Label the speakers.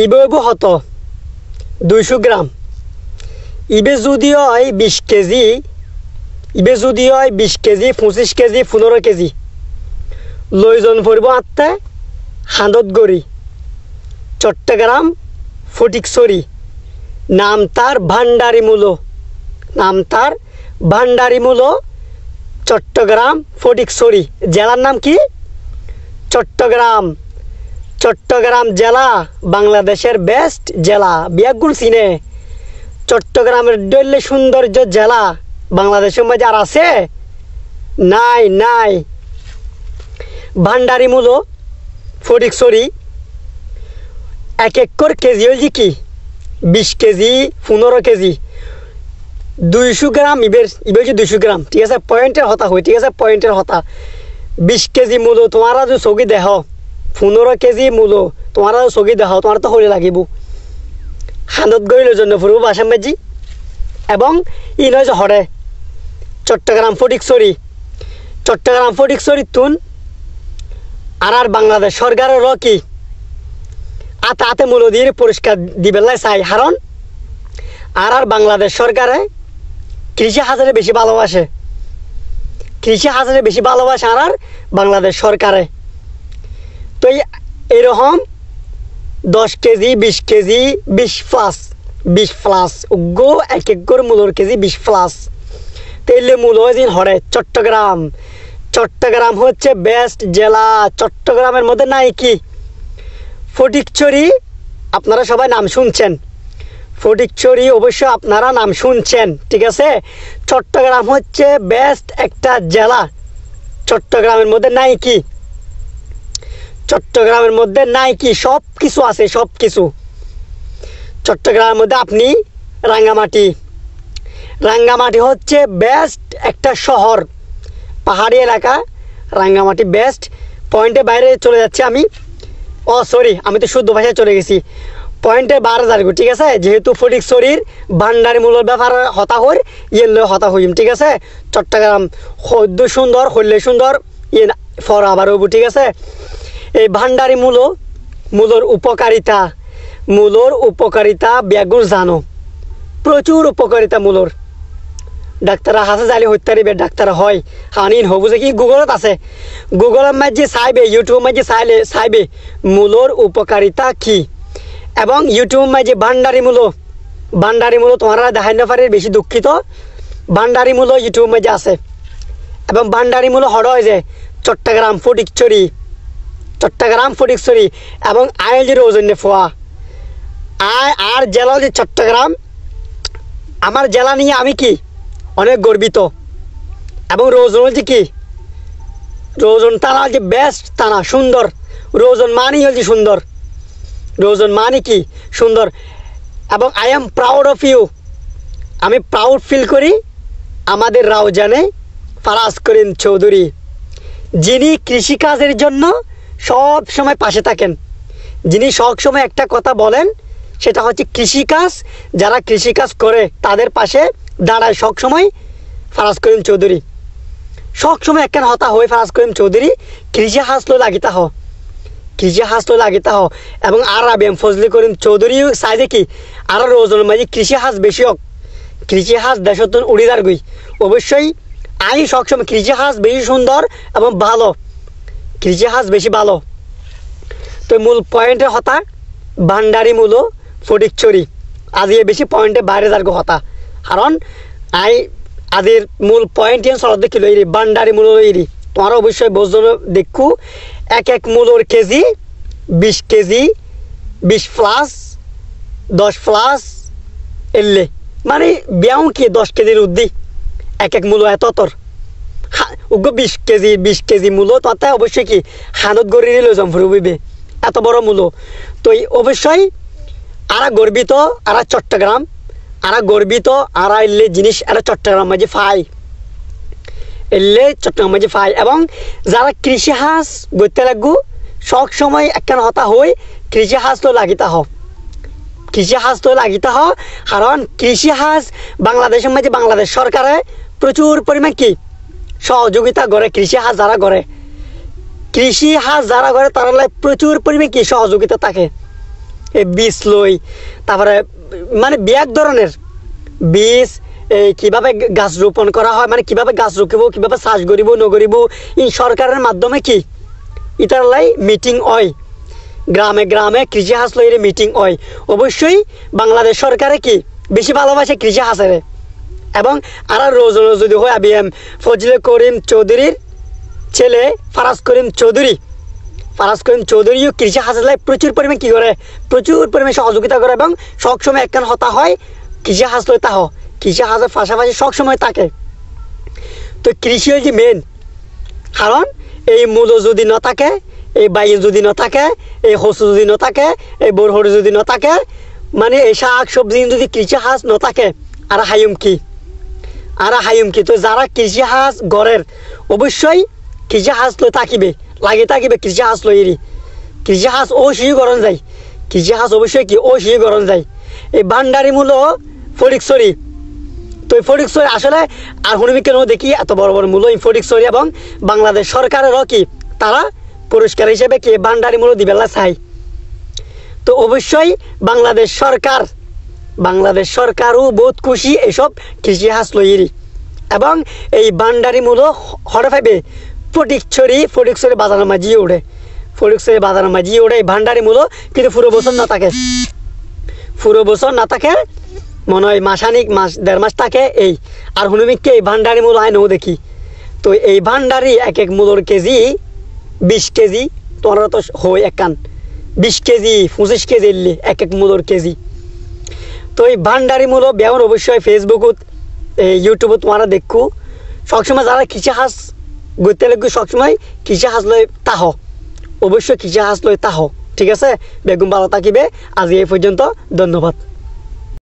Speaker 1: ইবে হত 200 গ্রাম। ইবে যদি হয় 20 কেজি, ইবে যদি হয় 20 কেজি, 25 কেজি, 15 কেজি, লইজন পড়ব আত্মা হাঁদত গড়ি, চট্টগ্রাম ফটিকছড়ি। নাম তার ভান্ডারি মূলো, নাম তার ভান্ডারি মূলো, চট্টগ্রাম ফটিকছড়ি। জেলার নাম কি? চট্টগ্রাম। চট্টগ্রাম জেলা বাংলাদেশের বেস্ট জেলা। বিয়াগুল সিনে চট্টগ্রামের ডলে সৌন্দর্য জেলা বাংলাদেশের মধ্যে আর আছে? নাই নাই। ভান্ডারি মূলো ফটিকছড়ি এক একর কেজি হয়েছে কি 20 কেজি, 15 কেজি, 200 গ্রাম। ইবের হচ্ছে 200 গ্রাম। ঠিক আছে, পয়েন্টের হতা হয়। ঠিক আছে, পয়েন্টের হতা। 20 কেজি মূলো তোমারা যদি চকি দেহ, 15 কেজি মূলো তোমারা যদি চকি দেহ, তোমার তো হলে লাগিব। হাঁদত গড়িলে জন্য ফুরব বাসাম বাজি এবং ই নয় যে হরে চট্টগ্রাম ফটিকছড়ি। চট্টগ্রাম ফটিকছড়ি তুন আর বাংলাদেশ সরকারের কি আতে আতে মূল্য দিয়ে পরিষ্কার দিবেলাই চাই। কারণ আর বাংলাদেশ সরকারে কৃষি হাজারে বেশি ভালোবাসে, কৃষি হাজারে বেশি ভালোবাসে আর বাংলাদেশ সরকারে। তো এরকম 10 কেজি, 20 কেজি, 20 প্লাস উগ্র এক একর মূলর কেজি 20 প্লাস। তেলে মূল হয়েছে হরে চট্টগ্রাম। চট্টগ্রাম হচ্ছে বেস্ট জেলা। চট্টগ্রামের মধ্যে নাই কি ফটিকছড়ি। আপনারা সবাই নাম শুনছেন, ফটিকছড়ি অবশ্য আপনারা নাম শুনছেন। ঠিক আছে, চট্টগ্রাম হচ্ছে বেস্ট একটা জেলা। চট্টগ্রামের মধ্যে নাই কি, চট্টগ্রামের মধ্যে নাই কি সব কিছু আছে, সব কিছু। চট্টগ্রামের মধ্যে আপনি রাঙ্গামাটি, রাঙ্গামাটি হচ্ছে বেস্ট একটা শহর, পাহাড়ি এলাকা। রাঙ্গামাটি বেস্ট। পয়েন্টে বাইরে চলে যাচ্ছে আমি। সরি, আমি তো শুদ্ধ ভাষায় চলে গেছি। পয়েন্টে 12,000। ঠিক আছে, যেহেতু ফটিকছড়ির ভান্ডারি মূল্যর ব্যাপার হতা হই ইয়ে হতা হইম। ঠিক আছে, চট্টগ্রাম সদ্য সুন্দর হইলে সুন্দর ইয়ে ফর আবার হইব। ঠিক আছে, এই ভান্ডারি মূলোর উপকারিতা, মূলোর উপকারিতা ব্যাগুর জানো, প্রচুর উপকারিতা মূলোর। ডাক্তাররা হাসে জালি হত্যারিবে, ডাক্তার হয় হানিন হবু যে কি গুগলত আছে, গুগলের মাঝে চাইবে, ইউটিউবের মাঝে চাইবে মূলোর উপকারিতা কি। এবং ইউটিউবের মাঝে ভান্ডারি মূলো তোমারা দেখাই না পারে, বেশি দুঃখিত। ভান্ডারি মূলো ইউটিউবের মাঝে আছে এবং ভান্ডারি মূলো হড় হয় যে চট্টগ্রাম ফটিকছড়ি, চট্টগ্রাম ফটিকছড়ি এবং আইলের ওজনে ফোয়া আর জেলা যে চট্টগ্রাম। আমার জেলা নিয়ে আমি কি অনেক গর্বিত। এবং রোজন হচ্ছে কি, রোজন টানা যে বেস্ট টানা সুন্দর। রোজন মানি হচ্ছে সুন্দর, রোজন মানি কি সুন্দর। এবং I am proud of you. আমি প্রাউড ফিল করি আমাদের রাউজানে ফারাজ করিম চৌধুরী, যিনি কৃষিকাজের জন্য সব সময় পাশে থাকেন, যিনি সব সময় একটা কথা বলেন, সেটা হচ্ছে কৃষিকাজ, যারা কৃষিকাজ করে তাদের পাশে দাঁড়ায় সব সময় ফারাজ করিম চৌধুরী। সব সময় একখান হতা হয়ে ফারাজ করিম চৌধুরী কৃষি হাসলো লাগিতা হ, কৃষি হাসলো লাগিতা হ। এবং আর এম ফজলে করিম চৌধুরী চাইছে কি আর রোজনের মাঝে কৃষি হাস বেশি হোক, কৃষি হাস দেশতন উড়িদার গই। অবশ্যই আমি সবসময় কৃষি হাস বেশি সুন্দর এবং ভালো, কৃষি হাস বেশি ভালো। তো মূল পয়েন্টের হতা ভান্ডারি মূলো ফটিকছড়ি আজি বেশি পয়েন্টে বাইরে যার হতা। কারণ আই আদির মূল পয়েন্ট সরদ দেখিল এই ভান্ডারি মূলো এরি তোমার অবশ্যই বোঝন দেখু। এক এক মূলোর কেজি 20 কেজি, 20 প্লাস, 10 প্লাস এলে মানে ব্যাও কি 10 কেজির উদ্দি এক এক মূলো এত তোর উগ্র 20 কেজি মূলো তাতে অবশ্যই কি হানত গড়ি নিল জমফুরবিবে এত বড় মূলো। তো অবশ্যই আরা গর্বিত, আরা চট্টগ্রাম, আরা গর্বিত, আরা এলে জিনিস এরা চট্টগ্রাম মাঝে ফাই, এলে চট্টগ্রাম মাঝে ফাই। এবং যারা কৃষি হাঁস গড়তে লাগু সব সময় একখান হতা হই কৃষি হাঁস তো লাগিতা হ, কৃষি হাঁস তো লাগিতা হ। কারণ কৃষি হাঁস বাংলাদেশের মাঝে বাংলাদেশ সরকারে প্রচুর পরিমাণ কি সহযোগিতা করে। কৃষি হাঁস যারা করে, কৃষি হাঁস যারা করে তারা প্রচুর পরিমাণ কি সহযোগিতা থাকে। এই বীজ লই তারপরে মানে বিয়াক ধরনের বীজ এই কীভাবে গাছ রোপণ করা হয় মানে কীভাবে গাছ রুকিব কীভাবে চাষ করিব নগরিব ই সরকারের মাধ্যমে কি ইটার লাই মিটিং হয় গ্রামে গ্রামে কৃষি হাঁস লইরে মিটিং হয় অবশ্যই বাংলাদেশ সরকারে কি বেশি ভালোবাসে কৃষি হাঁসের এবং আর রোজ রোজ যদি হয় আবিএম ফজলে করিম চৌধুরীর ছেলে ফারাজ করিম চৌধুরীও কৃষি হাঁসের লাই প্রচুর পরিমাণে কী করে প্রচুর পরিমাণে সহযোগিতা করে এবং সবসময় একখান হতা হয় কৃষি হাঁস লই তাহ কৃষি হাঁসের পাশাপাশি সবসময় থাকে তো কৃষি হচ্ছে মেন কারণ এই মূল্য যদি না থাকে এই বাইন যদি না থাকে এই হসু যদি না থাকে এই বরহর যদি না থাকে মানে এই শাক সবজি যদি কৃষি হাঁস না থাকে আর হাইম কি তো যারা কৃষি হাঁস গড়ের অবশ্যই কৃষি হাঁস লই থাকিবে কৃষি হাঁস লইরি কৃষি হাঁস ও সিঁড়ি গরম যায় কৃষি হাঁস অবশ্যই কি ও সিঁড়ি গরম যায় এই ভান্ডারি মূল্য ফটিকছড়ি তো এই ফটিকছড়ি আসলে আর হুনমি কেন দেখি এত বড় বড় মূল্য এই ফটিকছড়ি এবং বাংলাদেশ সরকারেরও কি তারা পুরস্কার হিসেবে কি ভান্ডারি মূল্য দিবেলা চাই তো অবশ্যই বাংলাদেশ সরকারও বহুত খুশি এইসব কৃষি হাঁস লইরি এবং এই ভান্ডারি মূল্য হরে পাইবে ফটিকছড়ি বাজারের মাঝিয়ে ওঠে এই ভান্ডারি মূল্য কিন্তু পুরো বছর না থাকে মনে হয় মাসানিক দেড় মাস থাকে এই আর হুনুমিককে এই ভান্ডারি মূল্য হয় নৌ দেখি তো এই ভান্ডারি এক মূলর কেজি 20 কেজি তোমরা তো হয় একান 20 কেজি 25 কেজি এলি এক মূলর কেজি তো এই ভান্ডারি মূল্য ব্যবহার অবশ্যই ফেসবুকত ইউটিউবত তোমরা দেখো সবসময় যারা কৃষি হাঁস গড়তে লাগবে সবসময় কৃষি হাঁস লই তাহ অবশ্যই কৃষি হাঁস লই তাহ ঠিক আছে বেগুন ভালো থাকিবে আজ এই পর্যন্ত ধন্যবাদ।